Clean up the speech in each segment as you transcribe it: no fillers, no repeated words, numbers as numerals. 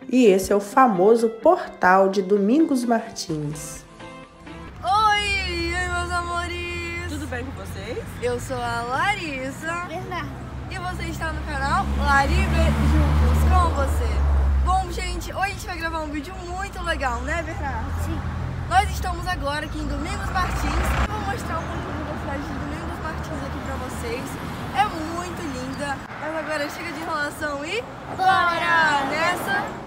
E esse é o famoso portal de Domingos Martins. Oi, meus amores! Tudo bem com vocês? Eu sou a Larissa. Bernardo. E você está no canal Laribe Juntos com você. Bom, gente, hoje a gente vai gravar um vídeo muito legal, né, Bernardo? Sim. Nós estamos agora aqui em Domingos Martins. Eu vou mostrar um pouquinho da cidade de Domingos Martins aqui pra vocês. É muito linda. Mas agora chega de enrolação e bora nessa!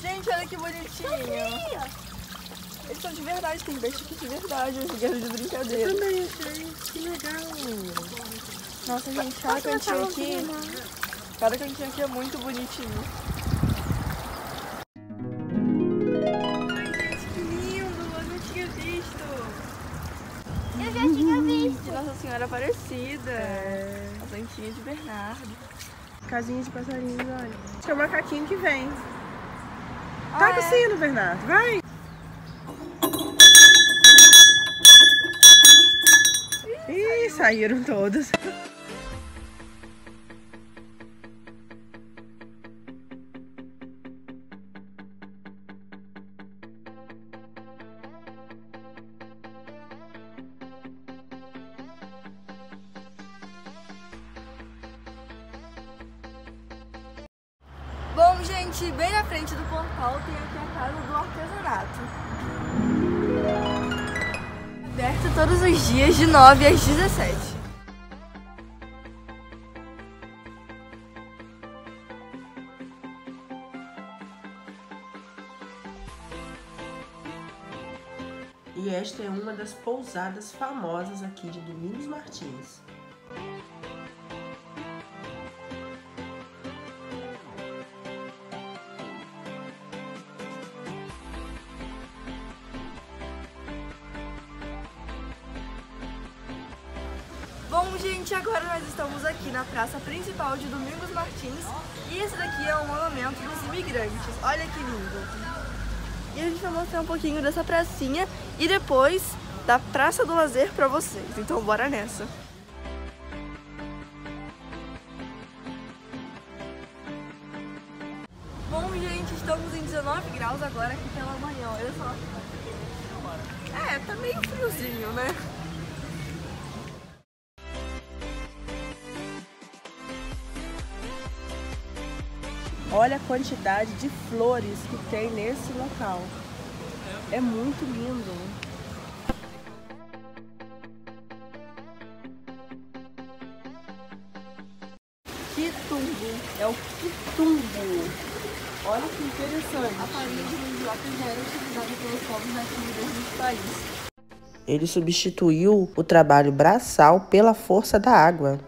Gente, olha que bonitinho. Eles são de verdade, tem beijo aqui de verdade, eu fiquei de brincadeira. Eu também achei, que legal. Nossa, gente, cada cantinho aqui é muito bonitinho. Ai, gente, que lindo, eu não tinha visto. Eu já tinha visto. De Nossa Senhora Aparecida. A Santinha de Bernardo. Casinha de passarinhos, olha. Acho que é o macaquinho que vem. Ah, Tá tossindo, Bernardo, vai. Ih, saíram todos. Bom, gente, bem na frente do portal tem aqui a casa do artesanato. Aberto todos os dias de 9 às 17. E esta é uma das pousadas famosas aqui de Domingos Martins. Bom, gente, agora nós estamos aqui na praça principal de Domingos Martins e esse daqui é o monumento dos imigrantes. Olha que lindo! E a gente vai mostrar um pouquinho dessa pracinha e depois da Praça do Lazer pra vocês. Então bora nessa! Bom, gente, estamos em 19 graus agora aqui pela manhã, olha só. Tá meio friozinho, né? Olha a quantidade de flores que tem nesse local. É muito lindo. Quitumbo. É o quitumbo. Olha que interessante. A farinha de mandioca já era utilizada pelos povos nativos desse país. Ele substituiu o trabalho braçal pela força da água.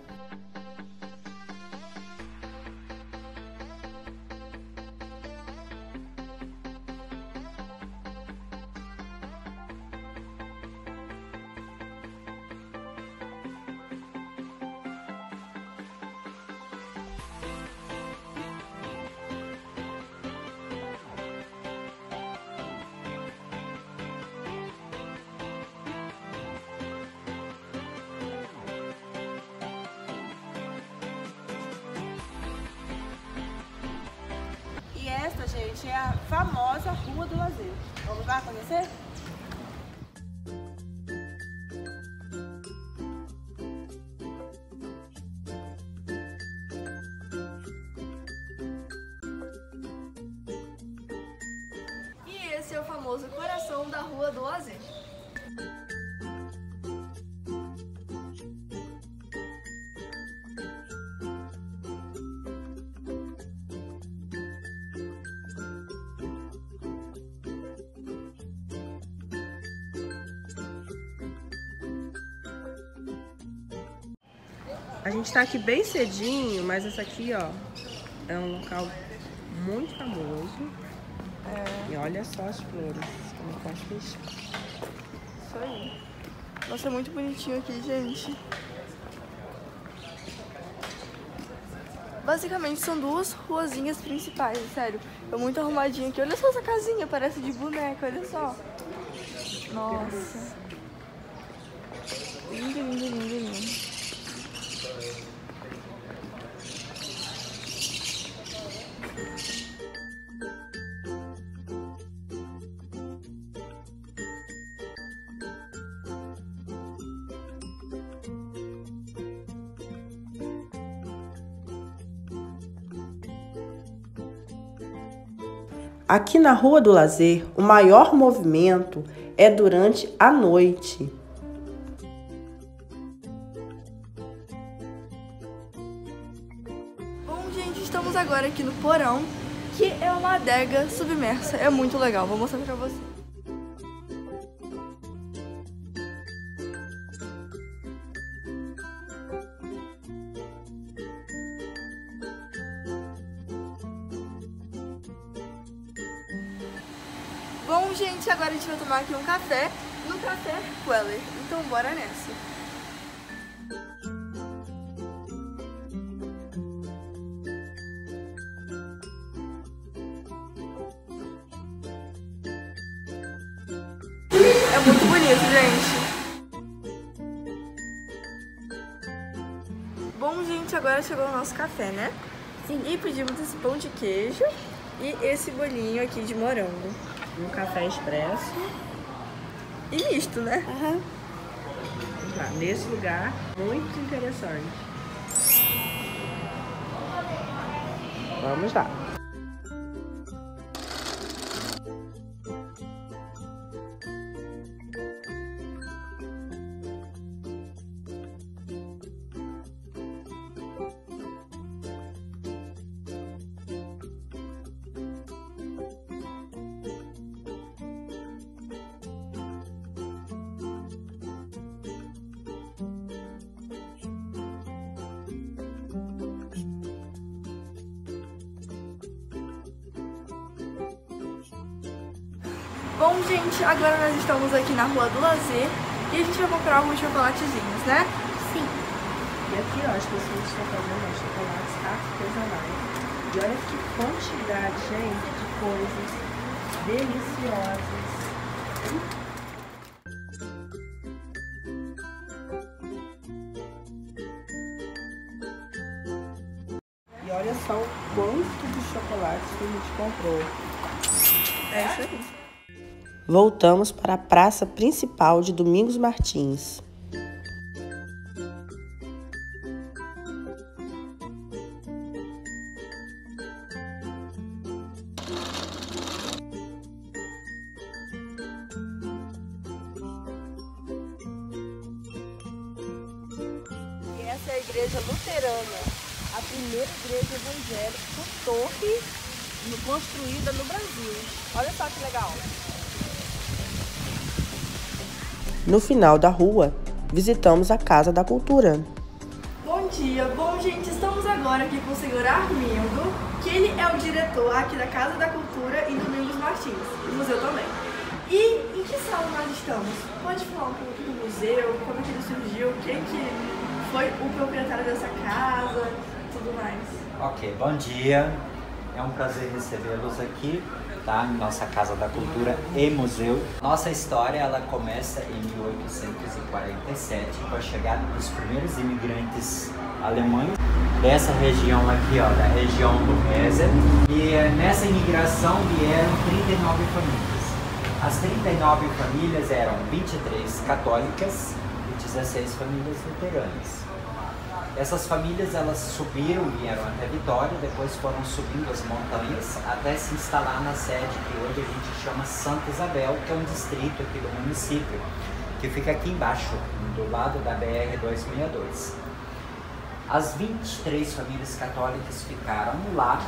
E esta, gente, é a famosa Rua do Lazer. Vamos lá conhecer? E esse é o famoso coração da Rua do Lazer. A gente tá aqui bem cedinho, mas essa aqui, ó, é um local muito famoso. E olha só as flores, como pode fechar. Isso aí. Nossa, é muito bonitinho aqui, gente. Basicamente são duas ruazinhas principais, sério. É muito arrumadinho aqui. Olha só essa casinha, parece de boneca, olha só. Nossa. Lindo, lindo, lindo, lindo. Aqui na Rua do Lazer, o maior movimento é durante a noite. Bom, gente, estamos agora aqui no porão, que é uma adega submersa. É muito legal, vou mostrar pra vocês. Bom, gente, agora a gente vai tomar aqui um café no Café Queller. Então, bora nessa. É muito bonito, gente. Bom, gente, agora chegou o nosso café, né? Sim. E pedimos esse pão de queijo e esse bolinho aqui de morango. Um café expresso. E misto, né? Uhum. Tá, nesse lugar, muito interessante. Vamos lá. Bom, gente, agora nós estamos aqui na Rua do Lazer e a gente vai comprar alguns chocolatezinhos, né? Sim. E aqui, ó, as pessoas estão fazendo os chocolates artesanais. E olha que quantidade, gente, de coisas deliciosas. E olha só o quanto de chocolates que a gente comprou. É isso aí. Voltamos para a praça principal de Domingos Martins. E essa é a igreja luterana, a primeira igreja evangélica por torre construída no Brasil. Olha só que legal. No final da rua, visitamos a Casa da Cultura. Bom dia, bom gente, estamos agora aqui com o senhor Armindo, que ele é o diretor aqui da Casa da Cultura em Domingos Martins, do museu também. E em que sala nós estamos? Pode falar um pouco do museu, como é que ele surgiu, quem que foi o proprietário dessa casa, tudo mais. Ok, bom dia, é um prazer recebê-los aqui. Tá? Nossa Casa da Cultura e Museu. Nossa história ela começa em 1847 com a chegada dos primeiros imigrantes alemães dessa região aqui, ó, da região do Weser. E nessa imigração vieram 39 famílias. As 39 famílias eram 23 católicas e 16 famílias luteranas. Essas famílias elas subiram, vieram até Vitória, depois foram subindo as montanhas até se instalar na sede que hoje a gente chama Santa Isabel, que é um distrito aqui do município, que fica aqui embaixo, do lado da BR-262. As 23 famílias católicas ficaram lá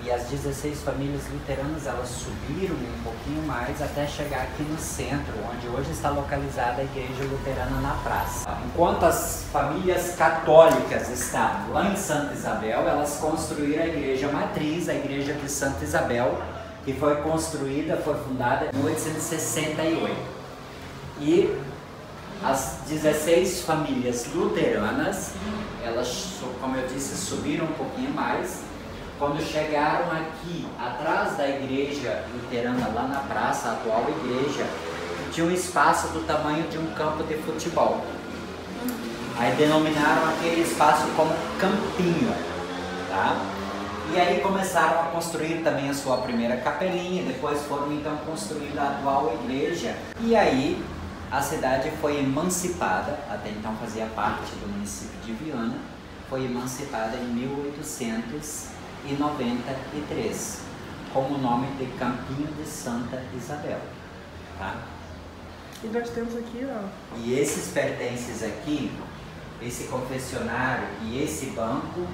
e as 16 famílias luteranas elas subiram um pouquinho mais até chegar aqui no centro, onde hoje está localizada a Igreja Luterana na praça. Enquanto as famílias católicas estavam lá em Santa Isabel, elas construíram a igreja matriz, a Igreja de Santa Isabel, que foi construída, foi fundada em 1868. E As 16 famílias luteranas, elas, como eu disse, subiram um pouquinho mais. Quando chegaram aqui, atrás da igreja luterana, lá na praça, a atual igreja, tinha um espaço do tamanho de um campo de futebol. Aí denominaram aquele espaço como campinho, tá? E aí começaram a construir também a sua primeira capelinha, depois foram então construir a atual igreja. E aí a cidade foi emancipada, até então fazia parte do município de Viana, foi emancipada em 1893, com o nome de Campinho de Santa Isabel, tá? E nós temos aqui, ó. E esses pertences aqui, esse confessionário e esse banco,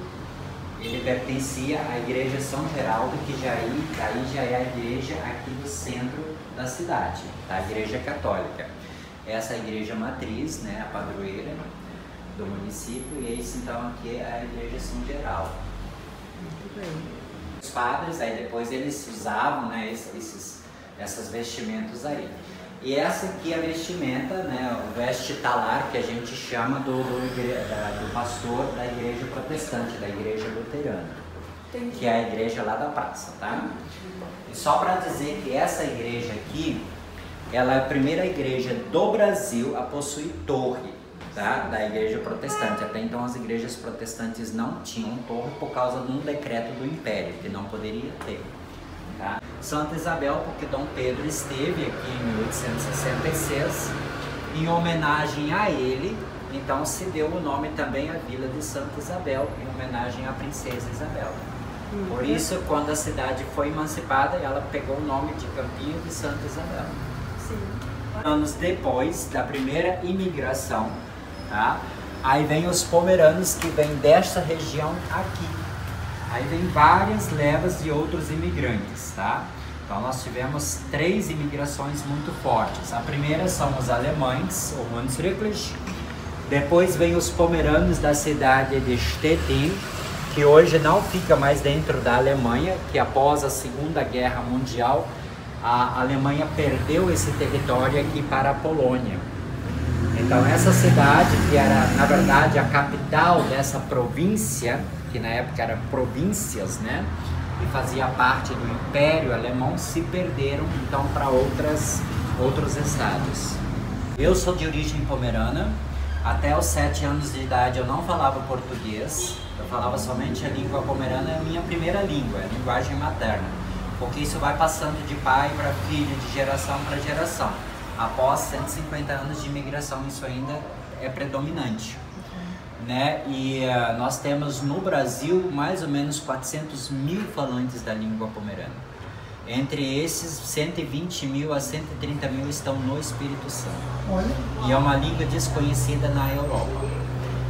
ele pertencia à igreja São Geraldo, que daí já é a igreja aqui do centro da cidade, tá? A igreja católica. Essa é a igreja matriz, né, a padroeira do município, e esse então aqui é a igreja São Geraldo. Muito bem. Os padres, aí depois eles usavam, né, essas vestimentas aí. E essa aqui é a vestimenta, né, o veste talar, que a gente chama do pastor da igreja protestante, da igreja luterana, que é a igreja lá da praça, tá? E só para dizer que essa igreja aqui, ela é a primeira igreja do Brasil a possuir torre, tá? Da igreja protestante. Até então as igrejas protestantes não tinham torre por causa de um decreto do Império, que não poderia ter. Tá? Santa Isabel, porque Dom Pedro esteve aqui em 1866, em homenagem a ele, então se deu o nome também à Vila de Santa Isabel, em homenagem à Princesa Isabel. Por isso, quando a cidade foi emancipada, ela pegou o nome de Campinho de Santa Isabel. Sim. Anos depois da primeira imigração, tá? Aí vem os pomeranos que vêm desta região aqui. Aí vem várias levas de outros imigrantes, tá? Então nós tivemos 3 imigrações muito fortes. A primeira são os alemães, o Hunsrücklich. Depois vem os pomeranos da cidade de Stettin, que hoje não fica mais dentro da Alemanha, que após a Segunda Guerra Mundial, a Alemanha perdeu esse território aqui para a Polônia. Então essa cidade, que era na verdade a capital dessa província, que na época eram províncias, né, e fazia parte do Império Alemão, se perderam então para outros estados. Eu sou de origem pomerana. Até os 7 anos de idade eu não falava português, eu falava somente a língua pomerana, é a minha primeira língua, é a linguagem materna, porque isso vai passando de pai para filho, de geração para geração. Após 150 anos de imigração, isso ainda é predominante. Né? E nós temos no Brasil mais ou menos 400 mil falantes da língua pomerana. Entre esses, 120 mil a 130 mil estão no Espírito Santo. Olha. E é uma língua desconhecida na Europa.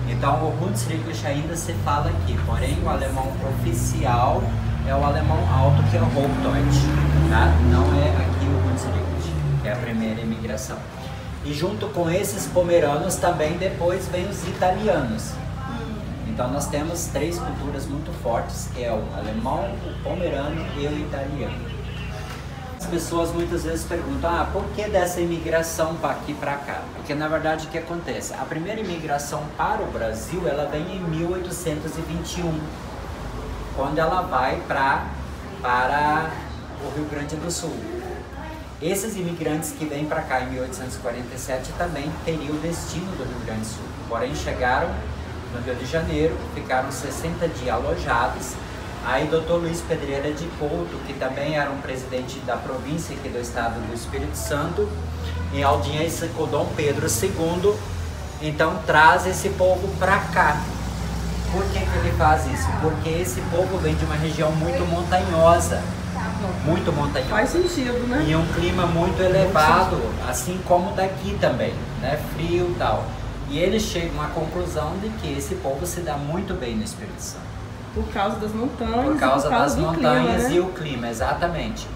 Então o Hunsrücklich ainda se fala aqui, porém o alemão oficial é o alemão alto, que é o Hochdeutsch, tá? Não é aqui o Hunsrücklich, que é a primeira imigração. E junto com esses pomeranos também depois vem os italianos. Então nós temos 3 culturas muito fortes, que é o alemão, o pomerano e o italiano. As pessoas muitas vezes perguntam, por que dessa imigração para aqui para cá? Porque na verdade o que acontece? A primeira imigração para o Brasil, ela vem em 1821, quando ela vai para o Rio Grande do Sul. Esses imigrantes que vêm para cá em 1847 também teriam o destino do Rio Grande do Sul. Porém, chegaram no Rio de Janeiro, ficaram 60 dias alojados. Aí, Dr. Luiz Pedreira de Couto, que também era um presidente da província aqui do estado do Espírito Santo, em audiência com Dom Pedro II, então traz esse povo para cá. Por que ele faz isso? Porque esse povo vem de uma região muito montanhosa. Muito montanhosa. Faz sentido, né? E um clima muito elevado, assim como daqui também, né? Frio e tal. E eles chegam à conclusão de que esse povo se dá muito bem no Espírito Santo. Por causa das montanhas. Por causa das montanhas clima, né? E o clima, exatamente.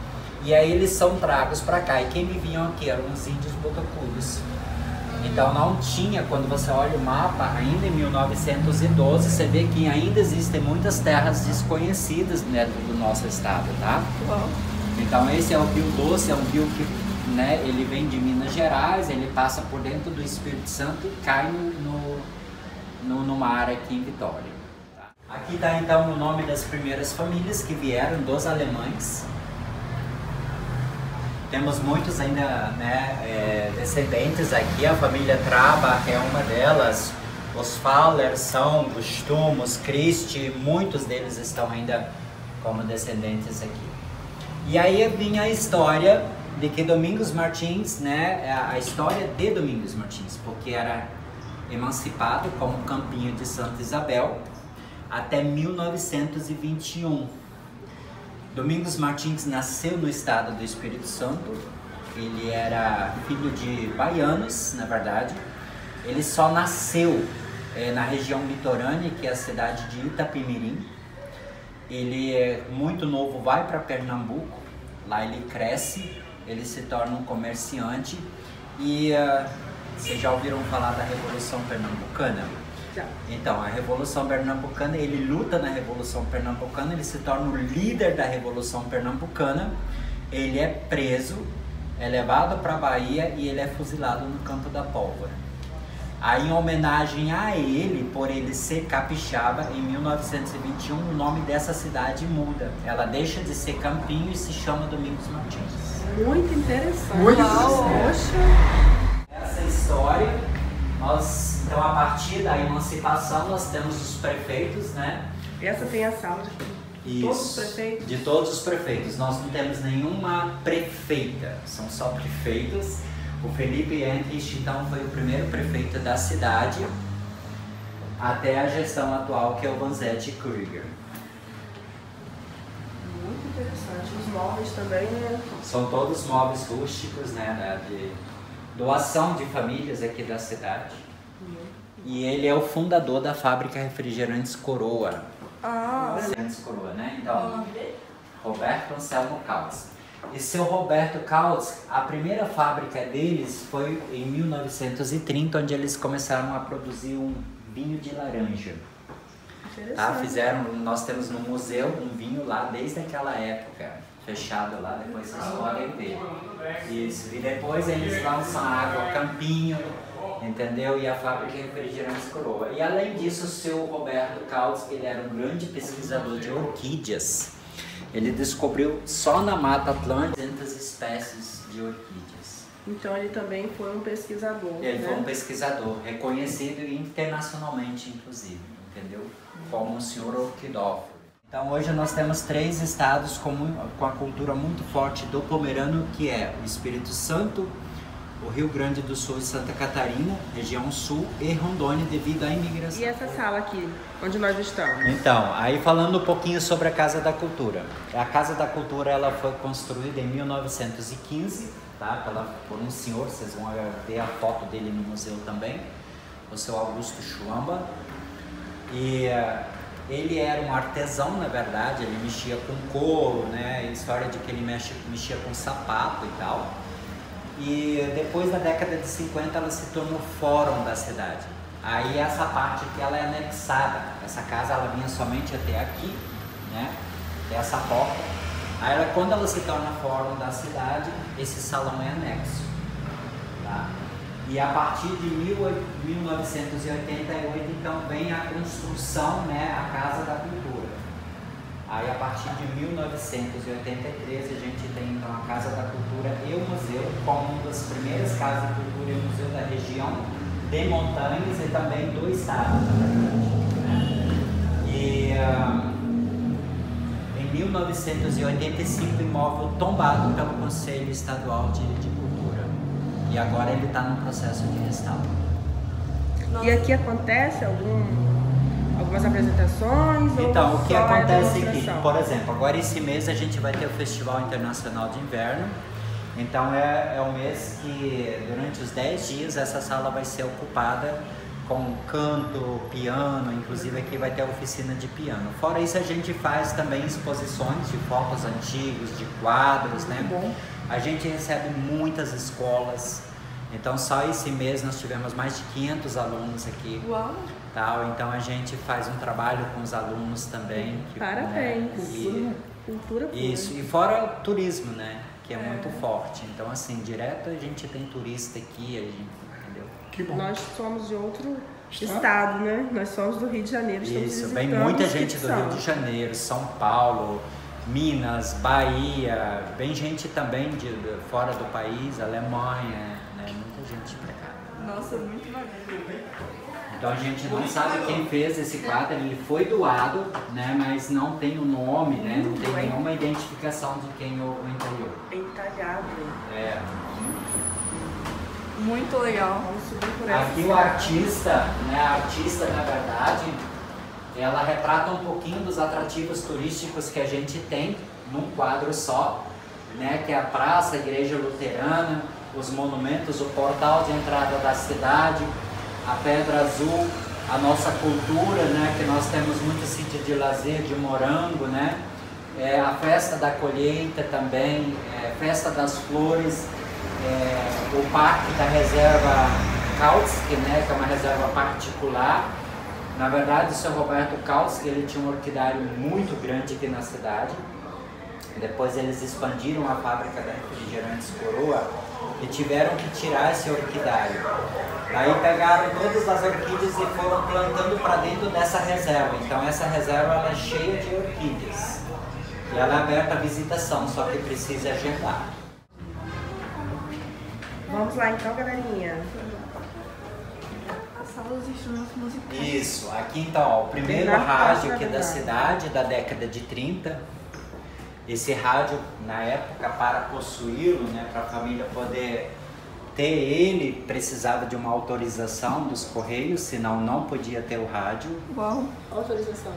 E aí eles são tragos para cá. E quem viviam aqui eram os índios botocudos. Então não tinha, quando você olha o mapa, ainda em 1912, você vê que ainda existem muitas terras desconhecidas dentro do nosso estado, tá? Então esse é o Rio Doce, é um rio que né, ele vem de Minas Gerais, ele passa por dentro do Espírito Santo e cai numa área aqui em Vitória. Tá? Aqui está então o nome das primeiras famílias que vieram dos alemães. Temos muitos ainda, né, descendentes aqui, a família Traba é uma delas, os Faller são, os Tumos, Christi, muitos deles estão ainda como descendentes aqui. E aí vinha a história de que Domingos Martins, né, a história de Domingos Martins, porque era emancipado como Campinho de Santa Isabel até 1921. Domingos Martins nasceu no estado do Espírito Santo, ele era filho de baianos, na verdade. Ele só nasceu na região litorânea, que é a cidade de Itapemirim. Ele, muito novo, vai para Pernambuco, lá ele cresce, ele se torna um comerciante e vocês já ouviram falar da Revolução Pernambucana? Já. Então, a Revolução Pernambucana, ele luta na Revolução Pernambucana, ele se torna o líder da Revolução Pernambucana, ele é preso, é levado para a Bahia e ele é fuzilado no Campo da Pólvora. Aí, em homenagem a ele, por ele ser capixaba, em 1921, o nome dessa cidade muda. Ela deixa de ser Campinho e se chama Domingos Martins. Muito interessante. Muito Poxa! Essa história, nós, então, a partir da emancipação, nós temos os prefeitos, né? Essa tem a sala de todos os prefeitos? De todos os prefeitos. Nós não temos nenhuma prefeita, são só prefeitos. O Felipe Henrich, então, foi o primeiro prefeito da cidade até a gestão atual, que é o Vanzetti Krieger. Muito interessante. Os móveis também, né? São todos móveis rústicos, né, de doação de famílias aqui da cidade. E ele é o fundador da fábrica Refrigerantes Coroa. Refrigerantes Coroa, né? Então, Roberto Anselmo Caldas. E seu Roberto Caldas, a primeira fábrica deles foi em 1930, onde eles começaram a produzir um vinho de laranja. Tá? Nós temos no museu um vinho lá desde aquela época, fechado lá, depois vocês podem ver. Isso. E depois eles lançam a água Campinho, entendeu? E a fábrica Refrigerantes Coroa. E além disso, o seu Roberto Caldas, ele era um grande pesquisador de orquídeas. Ele descobriu só na Mata Atlântica 200 espécies de orquídeas. Então ele também foi um pesquisador. Ele foi um pesquisador, reconhecido internacionalmente, inclusive, entendeu? Como um senhor orquidófilo. Então hoje nós temos 3 estados com a cultura muito forte do pomerano, que é o Espírito Santo, o Rio Grande do Sul e Santa Catarina, região sul, e Rondônia, devido à imigração. E essa sala aqui, onde nós estamos? Então, aí falando um pouquinho sobre a Casa da Cultura. A Casa da Cultura, ela foi construída em 1915, tá? Por um senhor, vocês vão ver a foto dele no museu também, o seu Augusto Chuamba. E ele era um artesão, na verdade, ele mexia com couro, né? A história de que ele mexia com sapato e tal. E depois da década de 50 ela se tornou fórum da cidade. Aí essa parte que ela é anexada, essa casa ela vinha somente até aqui, né? Até essa porta. Aí quando ela se torna fórum da cidade, esse salão é anexo, tá? E a partir de 1988 então vem a construção, né? A Casa da Cultura. Aí, a partir de 1983, a gente tem então a Casa da Cultura e o museu como uma das primeiras casas de cultura e museu da região de Montanhas e também do estado, na verdade, né? E em 1985, o imóvel tombado pelo Conselho Estadual de Cultura. E agora ele está no processo de restauro. E aqui acontece algumas apresentações? Então, o que acontece aqui, por exemplo, agora esse mês a gente vai ter o Festival Internacional de Inverno. Então é um mês que durante os 10 dias essa sala vai ser ocupada com canto, piano, inclusive aqui vai ter a oficina de piano. Fora isso, a gente faz também exposições de fotos antigos, de quadros, né? Bom. A gente recebe muitas escolas. Então só esse mês nós tivemos mais de 500 alunos aqui. Uau! Então a gente faz um trabalho com os alunos também. Parabéns! Né? Cultura pura. Isso, e fora o turismo, né? que é muito forte. Então, assim, direto a gente tem turista aqui, a gente, entendeu? Que bom. Nós somos de outro estado, né? Nós somos do Rio de Janeiro. Isso, vem muita gente do Rio de Janeiro, São Paulo, Minas, Bahia, vem gente também de fora do país, Alemanha, né? Muita gente pra cá. Nossa, muito maneiro. Então a gente não sabe quem fez esse quadro, ele foi doado, né? Mas não tem o nome, né? Não tem nenhuma identificação de quem o entalhou. Entalhado. É. Muito legal. Vamos subir por essa. Aqui o artista, né? A artista, na verdade, ela retrata um pouquinho dos atrativos turísticos que a gente tem num quadro só, né? Que é a praça, a igreja luterana, os monumentos, o portal de entrada da cidade, a Pedra Azul, a nossa cultura, né? Que nós temos muito sítio de lazer, de morango, né? A festa da colheita também, festa das flores, o parque da reserva Kautsky, né? Que é uma reserva particular. Na verdade, o Sr. Roberto Kautsky, ele tinha um orquidário muito grande aqui na cidade. Depois eles expandiram a fábrica da Refrigerantes Coroa e tiveram que tirar esse orquidário. Aí pegaram todas as orquídeas e foram plantando para dentro dessa reserva. Então essa reserva ela é cheia de orquídeas. E ela é aberta à visitação, só que precisa agendar. Vamos lá então, galerinha. A sala dos instrumentos musicais. Isso, aqui então, ó, o primeiro Bernardo rádio Costa, aqui da verdade. cidade, da década de 30. Esse rádio, na época, para possuí-lo, né, para a família poder ter ele, precisava de uma autorização dos Correios, senão não podia ter o rádio. Uau. Autorização.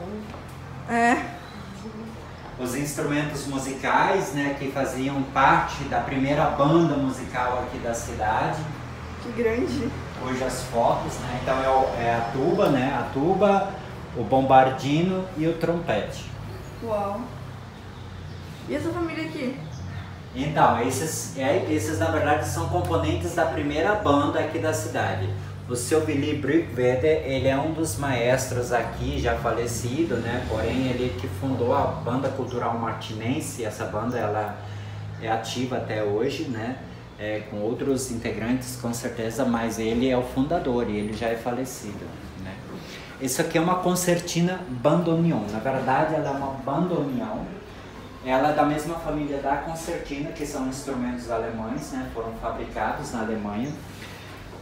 Os instrumentos musicais, né, que faziam parte da primeira banda musical aqui da cidade, Que grande. cujas fotos, né, então é a tuba, né, a tuba, o bombardino e o trompete. Uau. E essa família aqui? Então, esses na verdade são componentes da primeira banda aqui da cidade. O seu Willy Brückwede, ele é um dos maestros aqui, já falecido, né? Porém, ele que fundou a Banda Cultural Martinense. Essa banda ela é ativa até hoje, né? Com outros integrantes, com certeza, mas ele é o fundador e ele já é falecido, né? Isso aqui é uma concertina bandoneon. Na verdade, ela é uma bandoneon. Ela é da mesma família da concertina, que são instrumentos alemães, né? Foram fabricados na Alemanha.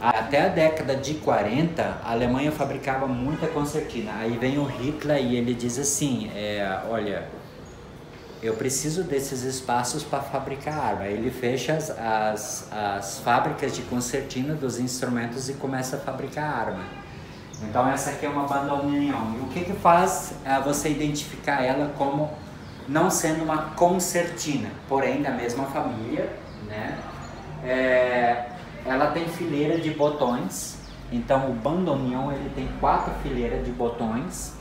Até a década de 40, a Alemanha fabricava muita concertina. Aí vem o Hitler e ele diz assim, olha, eu preciso desses espaços para fabricar arma. Ele fecha as fábricas de concertina dos instrumentos e começa a fabricar arma. Então essa aqui é uma bandoneon. E o que faz você identificar ela como não sendo uma concertina, porém da mesma família, né? Ela tem fileira de botões, então o bandoneon ele tem 4 fileiras de botões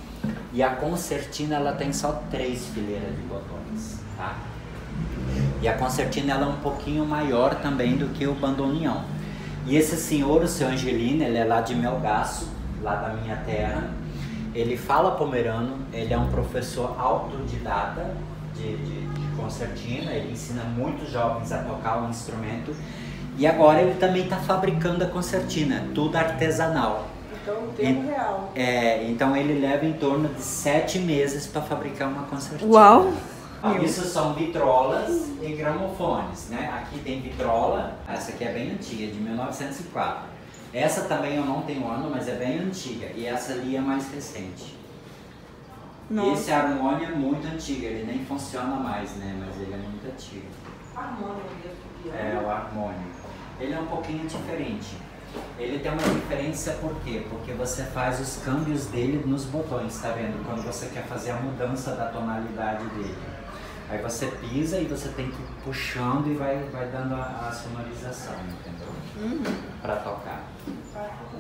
e a concertina ela tem só 3 fileiras de botões, tá? E a concertina ela é um pouquinho maior também do que o bandoneon. E esse senhor, o seu Angelino, ele é lá de Melgaço, lá da minha terra. Ele fala pomerano, ele é um professor autodidata de concertina, ele ensina muitos jovens a tocar o instrumento. E agora ele também está fabricando a concertina, tudo artesanal. Então, um termo real. Então ele leva em torno de 7 meses para fabricar uma concertina. Uau. Isso são vitrolas e gramofones, né? Aqui tem vitrola, essa aqui é bem antiga, de 1904. Essa também eu não tenho ano, mas é bem antiga. E essa ali é mais recente. Nossa. Esse harmônio é muito antigo, ele nem funciona mais, né? Mas ele é muito antigo. Harmônio mesmo. É, o harmônio. Ele é um pouquinho diferente. Ele tem uma diferença por quê? Porque você faz os câmbios dele nos botões, tá vendo? Quando você quer fazer a mudança da tonalidade dele. Aí você pisa e você tem que ir puxando e vai dando a sonorização, entendeu? Para tocar.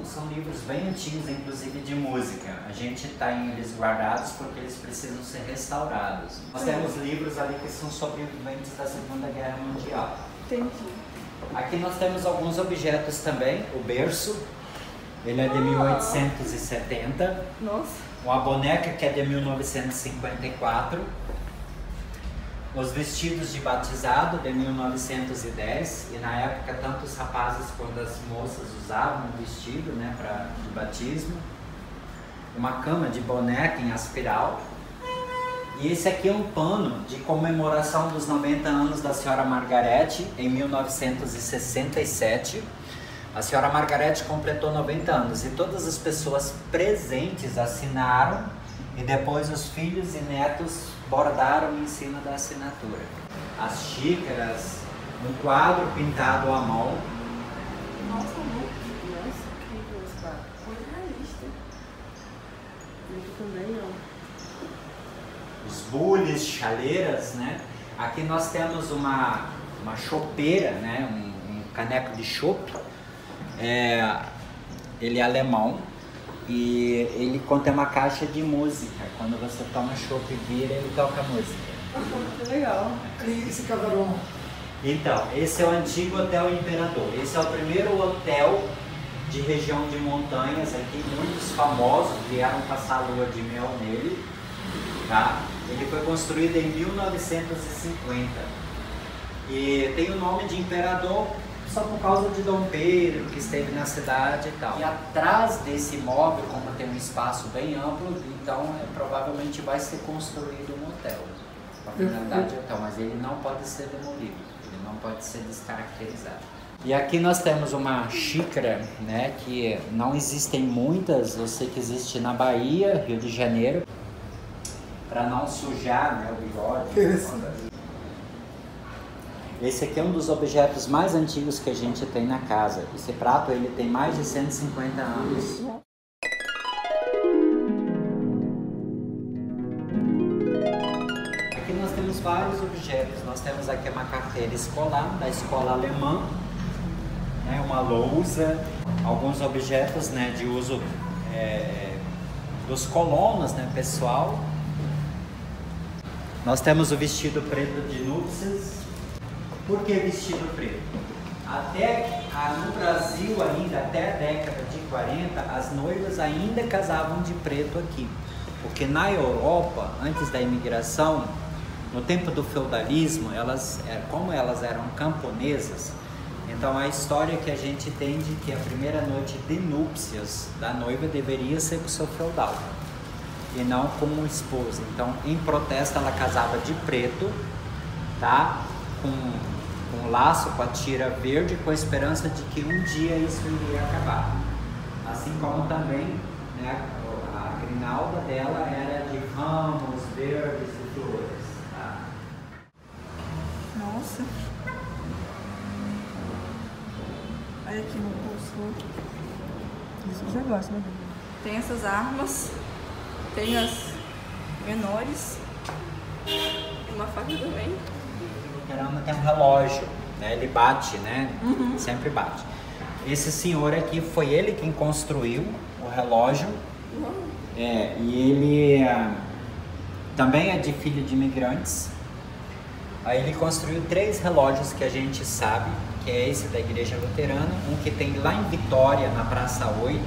São livros bem antigos, inclusive de música. A gente tem eles guardados porque eles precisam ser restaurados. Nós temos livros ali que são sobreviventes da Segunda Guerra Mundial. Entendi. Aqui nós temos alguns objetos também. O berço, ele é de 1870. Nossa. Uma boneca que é de 1954. Os vestidos de batizado de 1910, e na época tanto os rapazes quanto as moças usavam um vestido, né, de batismo. Uma cama de boneca em aspiral. E esse aqui é um pano de comemoração dos 90 anos da senhora Margarete, em 1967. A senhora Margarete completou 90 anos e todas as pessoas presentes assinaram e depois os filhos e netos bordaram em cima da assinatura. As xícaras, um quadro pintado à mão. Nossa, incrível esse quadro. Muito realista. E aqui também, ó. Os bules, chaleiras, né? Aqui nós temos uma chopeira, né? Um caneco de chopp. Ele é alemão e ele contém uma caixa de música. Quando você toma chopp e vira, ele toca música. Que legal. E esse camarão? Então, esse é o antigo Hotel Imperador. Esse é o primeiro hotel de região de montanhas aqui. Muitos famosos vieram passar a lua de mel nele. Tá? Ele foi construído em 1950 e tem o nome de Imperador só por causa de Dom Pedro, que esteve na cidade e tal. E atrás desse imóvel, como tem um espaço bem amplo, então provavelmente vai ser construído um hotel. A finalidade é hotel, mas ele não pode ser demolido, ele não pode ser descaracterizado. E aqui nós temos uma xícara, né, que não existem muitas, eu sei que existe na Bahia, Rio de Janeiro, para não sujar, né, o bigode. Esse aqui é um dos objetos mais antigos que a gente tem na casa. Esse prato ele tem mais de 150 anos. Aqui nós temos vários objetos. Nós temos aqui uma carteira escolar da escola alemã, né, uma lousa, alguns objetos, né, de uso dos colonos, né, pessoal. Nós temos o vestido preto de núpcias. Por que vestido preto? No Brasil ainda, até a década de 40, as noivas ainda casavam de preto aqui. Porque na Europa, antes da imigração, no tempo do feudalismo, como elas eram camponesas, então a história que a gente tem de que a primeira noite de núpcias da noiva deveria ser com o seu feudal e não como esposa. Então, em protesto, ela casava de preto, tá? Com um laço, com a tira verde, com a esperança de que um dia isso iria acabar. Assim como também, né, a grinalda dela era de ramos verdes e flores. Tá? Nossa. Olha aqui no pulso. Isso você gosta, né? Tem essas armas. Tem as menores. Tem uma faca também. Tem um relógio, né? Ele bate, né? Sempre bate. Esse senhor aqui foi ele quem construiu o relógio. E ele também é de filho de imigrantes. Aí ele construiu 3 relógios que a gente sabe, que é esse da Igreja Luterana, um que tem lá em Vitória, na Praça 8,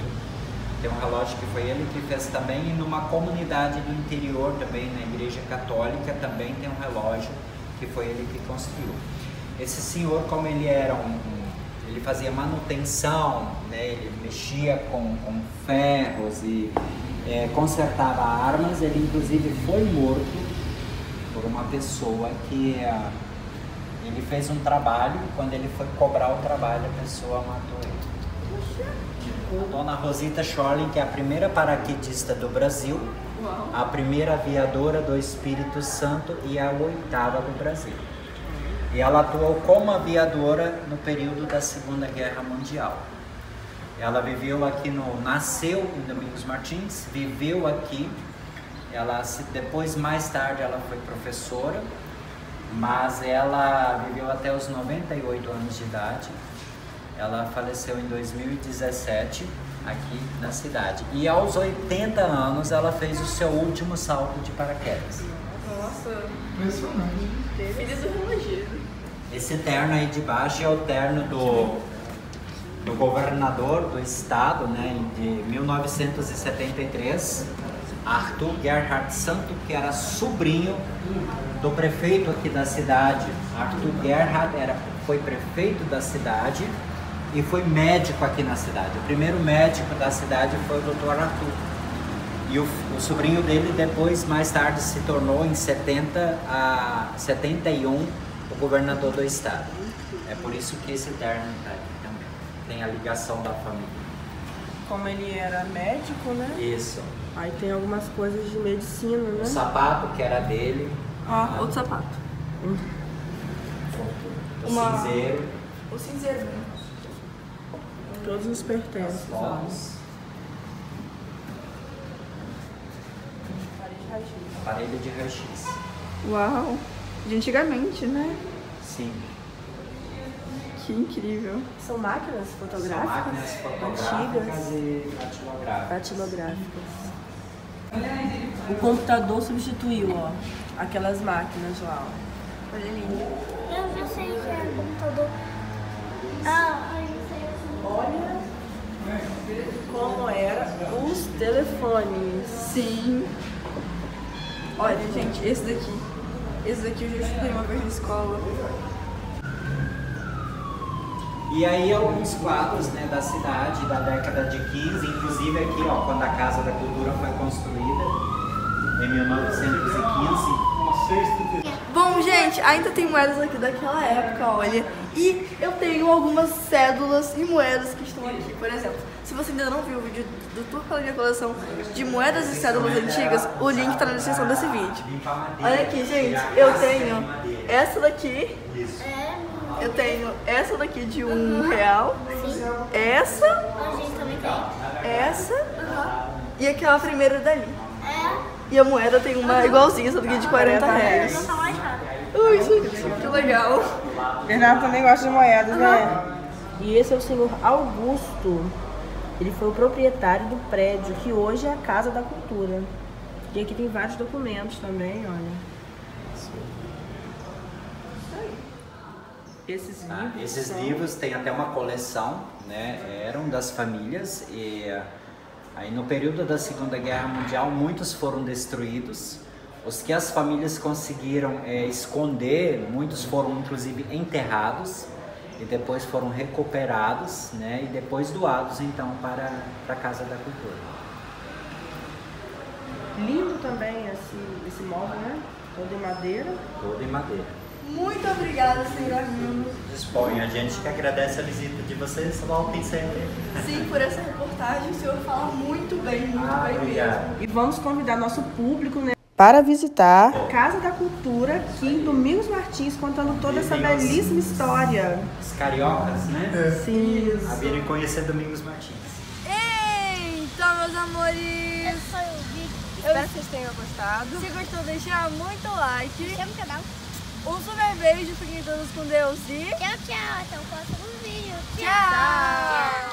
tem um relógio que foi ele que fez também, e numa comunidade do interior também, na Igreja Católica, também tem um relógio que foi ele que construiu. Esse senhor, como ele era ele fazia manutenção, né, ele mexia com ferros e consertava armas, ele inclusive foi morto por uma pessoa que ele fez um trabalho, quando ele foi cobrar o trabalho, a pessoa matou ele. A dona Rosita Schorling, que é a primeira paraquedista do Brasil, a primeira aviadora do Espírito Santo e a 8ª do Brasil. E ela atuou como aviadora no período da Segunda Guerra Mundial. Ela viveu aqui nasceu em Domingos Martins, viveu aqui. Depois, mais tarde, ela foi professora, mas ela viveu até os 98 anos de idade. Ela faleceu em 2017 aqui na cidade. E aos 80 anos ela fez o seu último salto de paraquedas. Nossa, Impressionante. filha do relogeiro. Esse terno aí de baixo é o terno do governador do estado, né, de 1973. Arthur Gerhard Santo, que era sobrinho do prefeito aqui da cidade. Arthur Gerhard foi prefeito da cidade e foi médico aqui na cidade. O primeiro médico da cidade foi o Dr. Arthur. E o sobrinho dele depois, mais tarde, se tornou em 71 o governador do estado. É por isso que esse terno está aqui também. Tem a ligação da família. Como ele era médico, né? Isso. Aí tem algumas coisas de medicina, né? O sapato que era dele. Ó, outro sapato. O cinzeiro. O cinzeiro. Todos os pertences. As fotos. Aparelho de raio-x. Uau! De antigamente, né? Sim. Que incrível. São máquinas São fotográficas, máquinas fotográficas e datilográficas. datilográficas. O computador substituiu, ó, aquelas máquinas lá, ó. Olha lindo. Eu já sei que é computador. Ah, eu sei. Olha como eram os telefones. Sim. Olha, gente, esse daqui eu já estudei uma vez na escola. E aí alguns quadros, né, da cidade da década de 15, inclusive aqui, ó, quando a Casa da Cultura foi construída, em 1915. Bom, gente, ainda tem moedas aqui daquela época, olha. E eu tenho algumas cédulas e moedas que estão aqui. Por exemplo, se você ainda não viu o vídeo do tour pela minha coleção de moedas e cédulas antigas, o link está na descrição desse vídeo. Olha aqui, gente, eu tenho essa daqui. Eu tenho essa daqui de R$1. Essa. A gente também tem. Essa. E aquela primeira dali. E a moeda tem uma igualzinha, essa daqui de R$40. Tá mais rápido. Ui, gente, que legal. Bernardo também gosta de moedas, né? E esse é o senhor Augusto. Ele foi o proprietário do prédio, que hoje é a Casa da Cultura. E aqui tem vários documentos também, olha. Esses livros têm até uma coleção, né? Eram das famílias e aí no período da Segunda Guerra Mundial muitos foram destruídos. Os que as famílias conseguiram esconder, muitos foram inclusive enterrados e depois foram recuperados, né? E depois doados então para a Casa da Cultura. Lindo também esse móvel, né? Todo em madeira. Todo em madeira. Muito obrigada, senhor Arlindo. Dispõe, a gente que agradece a visita de vocês, voltem sempre. Sim, por essa reportagem, o senhor fala muito bem mesmo. Obrigado. E vamos convidar nosso público, né, para visitar a Casa da Cultura aqui em Domingos Martins, contando toda essa belíssima história. Os cariocas, né? Sim. A virem conhecer Domingos Martins. Então, meus amores, Esse foi o vídeo. Espero que vocês tenham gostado. se gostou, deixa muito like. Chama o canal. Um super beijo, fiquem todos com Deus e Tchau, tchau. Até o próximo vídeo. tchau!